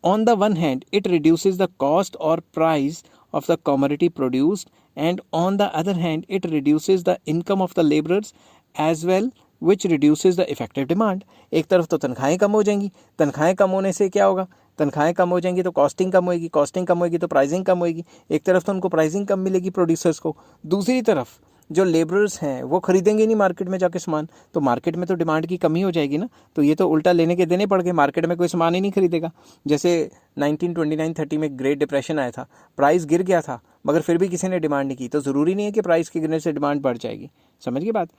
On the one hand it reduces the cost और price of the commodity produced, and on the other hand it reduces the income of the laborers as well which reduces the effective demand. एक तरफ तो तनख्वाहें कम हो जाएंगी, तनख्वाहें कम होने से क्या होगा, तनख्वाहें कम हो जाएंगी तो कॉस्टिंग कम होएगी, कॉस्टिंग कम होएगी तो प्राइसिंग कम होएगी। एक तरफ तो उनको प्राइसिंग कम मिलेगी प्रोड्यूसर्स को, दूसरी तरफ जो लेबरर्स हैं वो खरीदेंगे नहीं मार्केट में जाके सामान, तो मार्केट में तो डिमांड की कमी हो जाएगी ना। तो ये तो उल्टा लेने के देने पड़ गए, मार्केट में कोई सामान ही नहीं खरीदेगा। जैसे 1929-30 में ग्रेट डिप्रेशन आया था, प्राइस गिर गया था मगर फिर भी किसी ने डिमांड नहीं की, तो ज़रूरी नहीं है कि प्राइस के गिरने से डिमांड बढ़ जाएगी। समझ गए बात।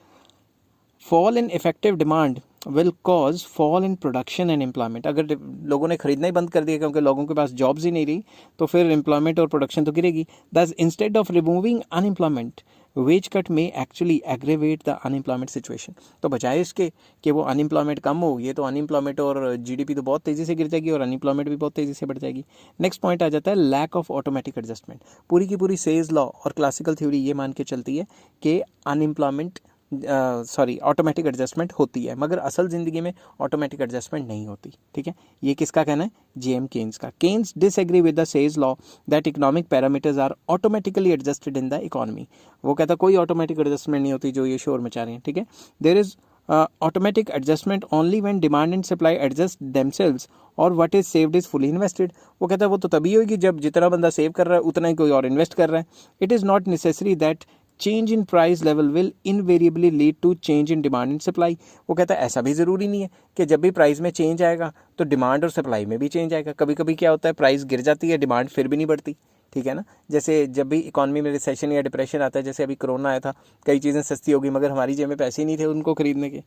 Fall in effective demand will cause fall in production and employment. अगर लोगों ने खरीदना ही बंद कर दिया क्योंकि लोगों के पास जॉब्स ही नहीं रही, तो फिर एम्प्लॉयमेंट और प्रोडक्शन तो गिरेगी। Thus instead of removing unemployment, wage cut में actually aggravate the unemployment situation. तो बजाय इसके कि वो अनएम्प्लॉयमेंट कम हो, ये तो अनएम्प्लॉयमेंट और जीडीपी तो बहुत तेज़ी से गिर जाएगी और अनएम्प्लॉयमेंट भी बहुत तेज़ी से बढ़ जाएगी। नेक्स्ट पॉइंट आ जाता है लैक ऑफ ऑटोमेटिक एडजस्टमेंट। पूरी की पूरी सेज लॉ और क्लासिकल थ्योरी ये मान के चलती है कि अनएम्प्लॉयमेंट ऑटोमेटिक एडजस्टमेंट होती है, मगर असल ज़िंदगी में ऑटोमेटिक एडजस्टमेंट नहीं होती। ठीक है, ये किसका कहना है, जेएम केन्स का। Keynes disagree with the Say's law that economic parameters are automatically adjusted in the economy. वो कहता कोई ऑटोमेटिक एडजस्टमेंट नहीं होती जो ये शोर मचा रहे हैं। ठीक है, there is automatic adjustment only when demand and supply adjust themselves और what is saved is fully invested. वो कहता है वो तो तभी होगी जब जितना बंदा सेव कर रहा है उतना ही कोई और इन्वेस्ट कर रहा है। It is not necessary that change in price level will invariably lead to change in demand and supply. वो कहता है ऐसा भी ज़रूरी नहीं है कि जब भी प्राइस में चेंज आएगा तो डिमांड और सप्लाई में भी चेंज आएगा। कभी कभी क्या होता है, प्राइस गिर जाती है, डिमांड फिर भी नहीं बढ़ती। ठीक है ना, जैसे जब भी इकॉनमी में रिसेशन या डिप्रेशन आता है, जैसे अभी कोरोना आया था, कई चीज़ें सस्ती होगी मगर हमारी जेब में पैसे ही नहीं थे उनको खरीदने के।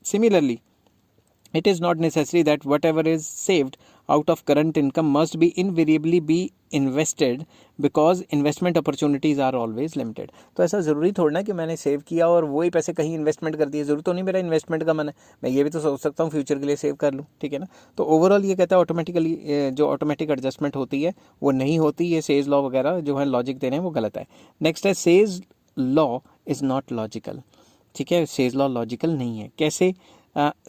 Similarly it is not necessary that whatever is saved out of current income must be invariably be invested because investment opportunities are always limited। तो ऐसा ज़रूरी थोड़ा ना कि मैंने सेव किया और वही पैसे कहीं इन्वेस्टमेंट कर दिए, ज़रूर तो नहीं मेरा इन्वेस्टमेंट का मन है, मैं ये भी तो सोच सकता हूँ फ्यूचर के लिए सेव कर लूँ। ठीक है ना, तो ओवरऑल ये कहता है ऑटोमेटिकली जो ऑटोमेटिक एडजस्टमेंट होती है वो नहीं होती। ये सेज लॉ वगैरह जो है लॉजिक दे रहे हैं वो गलत है। नेक्स्ट है Say's law is not logical. ठीक है, सेज लॉ लॉजिकल नहीं है। कैसे?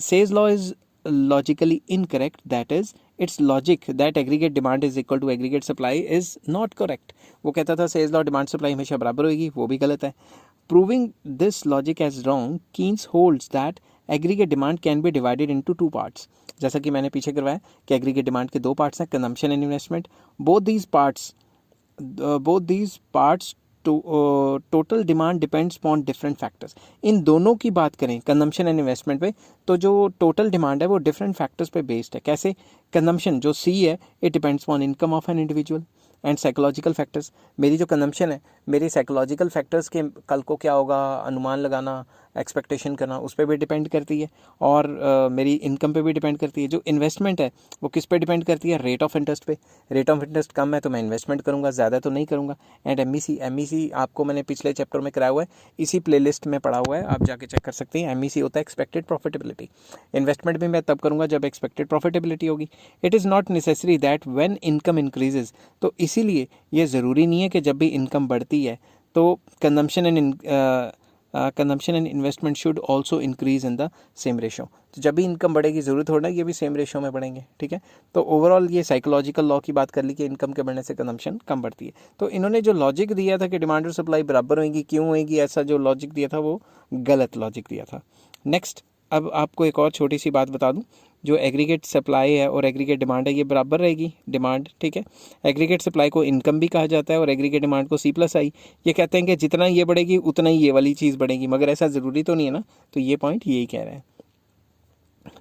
Says law is logically incorrect, that is its logic that aggregate demand is equal to aggregate supply is not correct। वो कहता था सेज लॉ डिमांड सप्लाई हमेशा बराबर होगी, वो भी गलत है। Proving this logic as wrong, Keynes holds that aggregate demand can be divided into two parts। जैसा कि मैंने पीछे करवाया कि एग्रीगेट डिमांड के दो पार्ट्स हैं, consumption and investment. both these parts total demand depends upon different factors. इन दोनों की बात करें कंजम्पशन एंड इन्वेस्टमेंट पे, तो जो टोटल डिमांड है वो डिफरेंट फैक्टर्स पे बेस्ड है। कैसे? कंजम्पशन जो सी है it depends upon income of an individual and psychological factors. मेरी जो कंजम्पशन है, मेरी साइकोलॉजिकल फैक्टर्स के कल को क्या होगा, अनुमान लगाना, एक्सपेक्टेशन करना, उस पर भी डिपेंड करती है, और मेरी इनकम पे भी डिपेंड करती है। जो इन्वेस्टमेंट है वो किस पे डिपेंड करती है? रेट ऑफ इंटरेस्ट पे। रेट ऑफ इंटरेस्ट कम है तो मैं इन्वेस्टमेंट करूँगा, ज़्यादा तो नहीं करूँगा। एंड एमईसी आपको मैंने पिछले चैप्टर में कराया हुआ है, इसी प्लेलिस्ट में पढ़ा हुआ है, आप जाके चेक कर सकते हैं। एमईसी होता है एक्सपेक्टेड प्रॉफिटेबिलिटी। इन्वेस्टमेंट भी मैं तब करूँगा जब एक्सपेक्टेड प्रॉफिटेबिलिटी होगी। It is not necessary that when income increases, तो इसीलिए ये ज़रूरी नहीं है कि जब भी इनकम बढ़ती है तो consumption and investment should also increase in the same ratio. तो जब भी इनकम बढ़ेगी ज़रूरी थोड़ा ये भी सेम रेशो में बढ़ेंगे। ठीक है, तो ओवरऑल ये साइकोलॉजिकल लॉ की बात कर ली कि इनकम के बढ़ने से कंजम्पशन कम बढ़ती है। तो इन्होंने जो लॉजिक दिया था कि डिमांड और सप्लाई बराबर होएगी, क्यों होएगी, ऐसा जो लॉजिक दिया था वो गलत लॉजिक दिया था। नेक्स्ट, अब आपको एक और छोटी सी बात बता दूं, जो एग्रीगेट सप्लाई है और एग्रीगेट डिमांड है ये बराबर रहेगी डिमांड। ठीक है, एग्रीगेट सप्लाई को इनकम भी कहा जाता है और एग्रीगेट डिमांड को C+I। ये कहते हैं कि जितना ये बढ़ेगी उतना ही ये वाली चीज़ बढ़ेगी, मगर ऐसा ज़रूरी तो नहीं है ना, तो ये पॉइंट यही कह रहे हैं।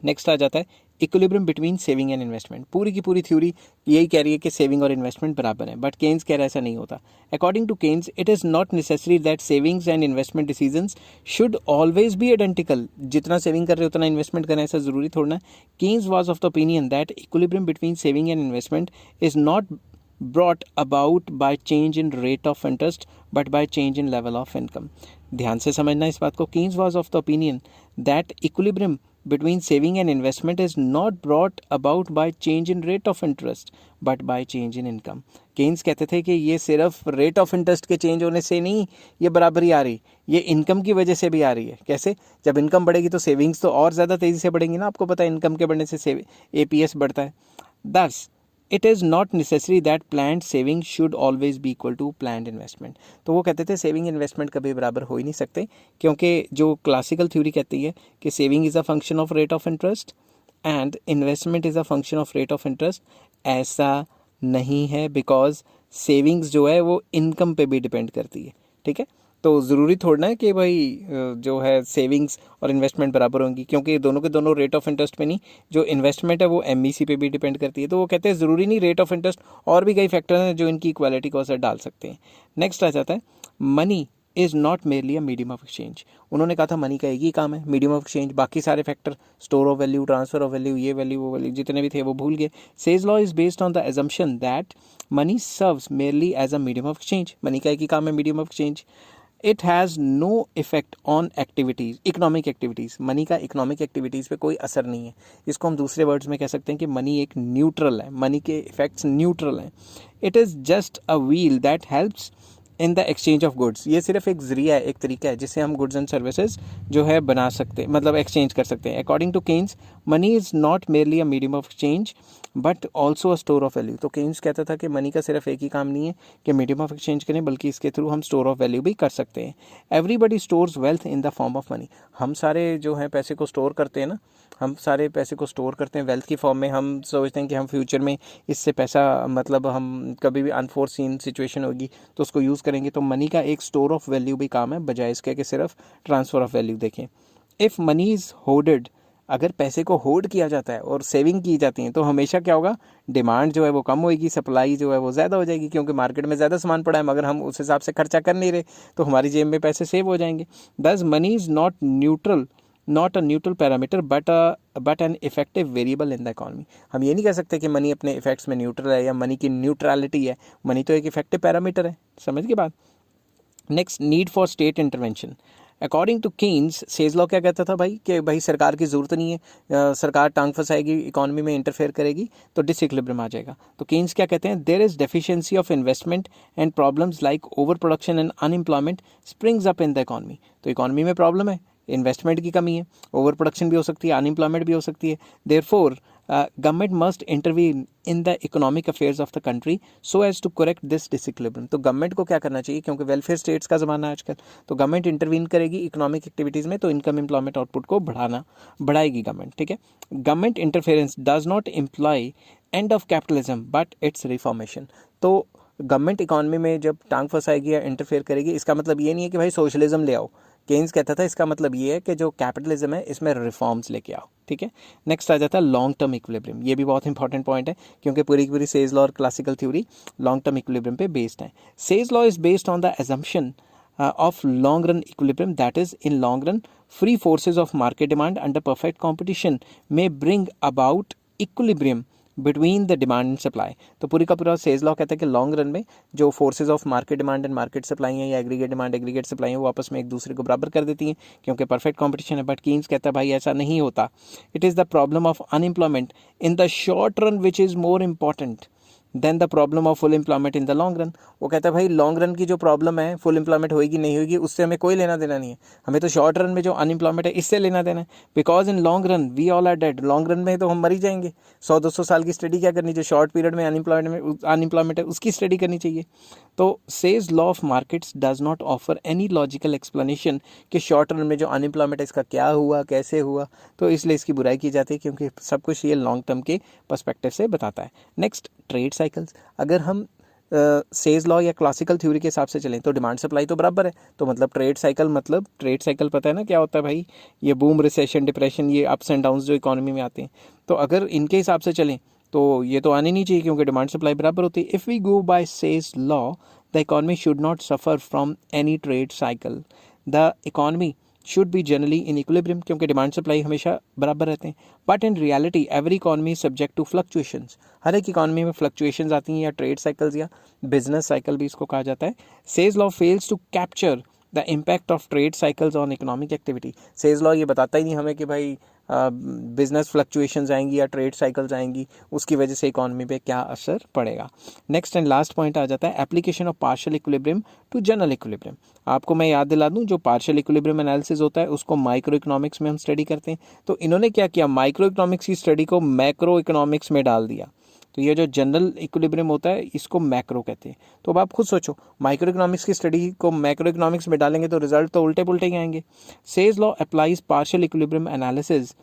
नेक्स्ट आ जाता है equilibrium between saving and investment. पूरी की पूरी थ्योरी यही कह रही है कि सेविंग और इन्वेस्टमेंट बराबर है, बट केन्स कह रहा है ऐसा नहीं होता। According to Keynes it is not necessary that savings and investment decisions should always be identical. जितना सेविंग कर रहे हो उतना इन्वेस्टमेंट करना, ऐसा ज़रूरी थोड़ा ना। Keynes was of the opinion that equilibrium between saving and investment is not brought about by change in rate of interest but by change in level of income। ध्यान से समझना इस बात को। Keynes was of the opinion that equilibrium between saving and investment is not brought about by change in rate of interest but by change in income। Keynes कहते थे कि ये सिर्फ रेट ऑफ इंटरेस्ट के चेंज होने से नहीं ये बराबरी आ रही, ये इनकम की वजह से भी आ रही है। कैसे? जब इनकम बढ़ेगी तो सेविंग्स तो और ज़्यादा तेज़ी से बढ़ेंगी ना, आपको पता है इनकम के बढ़ने से APS बढ़ता है। 10 it is not necessary that planned saving should always be equal to planned investment. तो वो कहते थे सेविंग इन्वेस्टमेंट कभी बराबर हो ही नहीं सकते, क्योंकि जो क्लासिकल थ्योरी कहती है कि saving is a function of rate of interest and investment is a function of rate of interest, ऐसा नहीं है, बिकॉज सेविंग्स जो है वो इनकम पे भी डिपेंड करती है। ठीक है, तो ज़रूरी थोड़ा है कि भाई जो है सेविंग्स और इन्वेस्टमेंट बराबर होंगी, क्योंकि दोनों के दोनों रेट ऑफ इंटरेस्ट पे नहीं, जो इन्वेस्टमेंट है वो एमईसी पे भी डिपेंड करती है। तो वो कहते हैं ज़रूरी नहीं रेट ऑफ इंटरेस्ट, और भी कई फैक्टर हैं जो इनकी इक्वालिटी को असर डाल सकते हैं। नेक्स्ट आ जाता है money is not merely a medium of exchange. उन्होंने कहा था मनी का एक ही काम है, मीडियम ऑफ एक्सचेंज, बाकी सारे factor store of value, transfer of value, ये वैल्यू वो वैल्यू जितने भी थे वो भूल गए। Say's law is based on the assumption that money serves merely as a medium of exchange. Money का एक ही काम है, medium of exchange. It has no effect on activities, economic activities. Money का इकोनॉमिक एक्टिविटीज़ पे कोई असर नहीं है। इसको हम दूसरे वर्ड्स में कह सकते हैं कि मनी एक न्यूट्रल है, मनी के इफेक्ट्स न्यूट्रल हैं। It is just a wheel that helps in the exchange of goods. ये सिर्फ एक ज़रिया है, एक तरीका है जिससे हम गुड्स एंड सर्विसेज जो है बना सकते हैं, मतलब एक्सचेंज कर सकते हैं। According to Keynes money is not merely a medium of exchange but also a store of value. तो केन्स कहता था कि मनी का सिर्फ एक ही काम नहीं है कि मीडियम ऑफ एक्सचेंज करें, बल्कि इसके थ्रू हम स्टोर ऑफ वैल्यू भी कर सकते हैं। Everybody stores wealth in the form of money. हम सारे जो है पैसे को स्टोर करते हैं ना, हम सारे पैसे को स्टोर करते हैं वेल्थ की फॉर्म में। हम सोचते हैं कि हम फ्यूचर में इससे पैसा, मतलब हम कभी भी अनफोर्सीन सिचुएशन होगी तो उसको यूज़ करेंगे। तो मनी का एक स्टोर ऑफ वैल्यू भी काम है, बजाय इसके कि सिर्फ ट्रांसफ़र ऑफ वैल्यू देखें। इफ़ मनी इज़ होर्डेड, अगर पैसे को होल्ड किया जाता है और सेविंग की जाती है तो हमेशा क्या होगा, डिमांड जो है वो कम होगी, सप्लाई जो है वो ज़्यादा हो जाएगी, क्योंकि मार्केट में ज़्यादा सामान पड़ा है मगर हम उस हिसाब से खर्चा कर नहीं रहे, तो हमारी जेब में पैसे सेव हो जाएंगे। दस money is not a neutral parameter but an effective variable in the economy. हम ये नहीं कह सकते कि मनी अपने इफेक्ट्स में न्यूट्रल है या मनी की न्यूट्रलिटी है। मनी तो एक इफेक्टिव पैरामीटर है, समझ के बाद। Next, need for state intervention. According to Keynes, Say's law क्या कहता था भाई कि भाई सरकार की ज़रूरत नहीं है, सरकार टांग फंसाएगी, इकॉनमी में इंटरफेयर करेगी तो डिसइक्विलिब्रियम आ जाएगा। तो केन्स क्या कहते हैं, there is deficiency of investment and problems like over production and unemployment springs up in the economy. तो इकॉनमी में प्रॉब्लम है, इन्वेस्टमेंट की कमी है, ओवर प्रोडक्शन भी हो सकती है, अनएम्प्लॉयमेंट भी हो सकती है। Therefore government must intervene in the economic affairs of the country so as to correct this disequilibrium. तो गवर्नमेंट को क्या करना चाहिए, क्योंकि वेलफेयर स्टेट्स का ज़माना है आजकल, तो गवर्नमेंट इंटरवीन करेगी इकोनॉमिक एक्टिविटीज़ में, तो इनकम एम्प्लॉयमेंट आउटपुट को बढ़ाएगी गवर्नमेंट। ठीक है, government interference does not imply end of capitalism but its reformation. तो गवर्नमेंट इकॉनमी में जब टांग फंसाएगी या इंटरफेयर करेगी, इसका मतलब ये नहीं है कि भाई सोशलिज्म ले आओ। केन्स कहता था इसका मतलब ये है कि जो कैपिटलिज्म है इसमें रिफॉर्म्स लेके आओ। ठीक है, नेक्स्ट आ जाता है लॉन्ग टर्म इक्विलिब्रियम। ये भी बहुत इंपॉर्टेंट पॉइंट है, क्योंकि पूरी की पूरी सेज लॉ और classical theory long term equilibrium पे बेस्ड है। Say's law is based on the assumption of long run equilibrium, that is in long run free forces of market demand under perfect competition may bring about equilibrium between the demand and supply. तो पूरी का पूरा सेज लॉ कहता है कि लॉन्ग रन में जो forces of market demand and market supply है, या एग्रीगेट डिमांड एग्रीगेट सप्लाई है, वो आपस में एक दूसरे को बराबर कर देती हैं, क्योंकि परफेक्ट कंपटीशन है। बट कीन्स कहता है भाई ऐसा नहीं होता। It is the problem of unemployment in the short run which is more important than the problem of full employment in the long run. वो कहता है भाई लॉन्ग रन की जो प्रॉब्लम है, फुल एम्प्लॉयमेंट होगी नहीं होगी, उससे हमें कोई लेना देना नहीं है, हमें तो शॉर्ट रन में जो अनएम्प्लॉयमेंट है इससे लेना देना है। Because in long run we all are dead. Long run में तो हम मर ही जाएंगे। 100-200 साल की स्टडी क्या करनी, जो शॉर्ट पीरियड में अनएम्प्लॉयमेंट है उसकी स्टडी करनी चाहिए। तो says law of markets does not offer any logical explanation कि शॉर्ट रन में जो अनएम्प्लॉयमेंट है इसका क्या हुआ, कैसे हुआ, तो इसलिए इसकी बुराई की जाती है, क्योंकि सब कुछ ये लॉन्ग टर्म के पर्सपेक्टिव से बताता है। Next, trade cycles. अगर हम सेज लॉ या क्लासिकल थ्योरी के हिसाब से चलें तो डिमांड सप्लाई तो बराबर है, तो मतलब ट्रेड साइकिल पता है ना क्या होता है भाई, ये बूम, रिसेशन, डिप्रेशन, ये अप्स एंड डाउन्स जो इकोनॉमी में आते हैं। तो अगर इनके हिसाब से चलें तो ये तो आने नहीं चाहिए, क्योंकि डिमांड सप्लाई बराबर होती है। If we go by Say's law the economy should not suffer from any trade cycle. The economy should be generally in equilibrium, क्योंकि डिमांड सप्लाई हमेशा बराबर रहते हैं। But in reality every economy is subject to fluctuations. हर एक इकॉनमी में फ्लक्चुएशंस आती हैं, या ट्रेड साइकिल्स या बिजनेस साइकिल भी इसको कहा जाता है। Say's law fails to capture the impact of trade cycles on economic activity. Says law ये बताता ही नहीं हमें कि भाई बिजनेस फ्लक्चुएशंस आएंगी या ट्रेड साइकिल्स आएंगी, उसकी वजह से इकॉनमी पे क्या असर पड़ेगा। नेक्स्ट एंड लास्ट पॉइंट आ जाता है application of partial equilibrium to general equilibrium. आपको मैं याद दिला दूं, जो पार्शियल इक्विलिब्रियम एनालिसिस होता है उसको माइक्रो इकोनॉमिक्स में हम स्टडी करते हैं। तो इन्होंने क्या किया, माइक्रो इकोनॉमिक्स की स्टडी को मैक्रो इकोनॉमिक्स में डाल दिया। तो ये जो जनरल इक्विलिब्रियम होता है इसको मैक्रो कहते हैं। तो अब आप खुद सोचो, माइक्रो इकोनॉमिक्स की स्टडी को मैक्रो इकोनॉमिक्स में डालेंगे तो रिजल्ट तो उल्टे पुल्टे ही आएंगे। Says law applies partial equilibrium analysis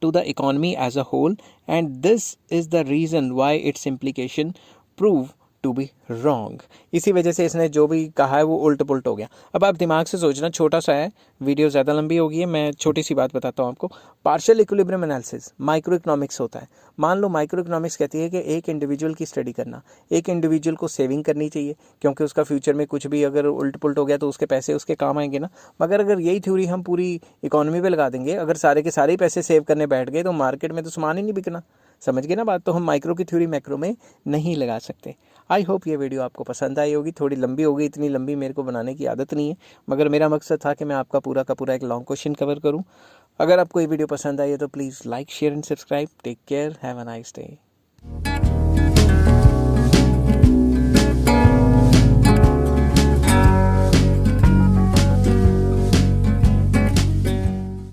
to the economy as a whole, and this is the reason why its implication prove to be wrong. इसी वजह से इसने जो भी कहा है वो उल्ट पुल्ट हो गया। अब आप दिमाग से सोचना, छोटा सा है, वीडियो ज़्यादा लंबी होगी है, मैं छोटी सी बात बताता हूँ आपको। Partial equilibrium analysis micro economics होता है। मान लो माइक्रो इकोनॉमिक्स कहती है कि एक इंडिविजुअल की स्टडी करना, एक इंडिविजुअल को सेविंग करनी चाहिए क्योंकि उसका फ्यूचर में कुछ भी अगर उल्ट पुल्ट हो गया तो उसके पैसे उसके काम आएंगे ना। मगर अगर यही थ्योरी हम पूरी इकोनॉमी पे लगा देंगे, अगर सारे के सारे पैसे सेव करने बैठ गए तो मार्केट में तो सामान ही नहीं बिकना। समझ गए ना बात? तो हम माइक्रो की थ्योरी मैक्रो में नहीं लगा सकते। आई होप ये वीडियो आपको पसंद आई होगी। थोड़ी लंबी हो गई, इतनी लंबी मेरे को बनाने की आदत नहीं है, मगर मेरा मकसद था कि मैं आपका पूरा का पूरा एक लॉन्ग क्वेश्चन कवर करूं। अगर आपको ये वीडियो पसंद आई है तो please like share and subscribe. Take care, have a nice day.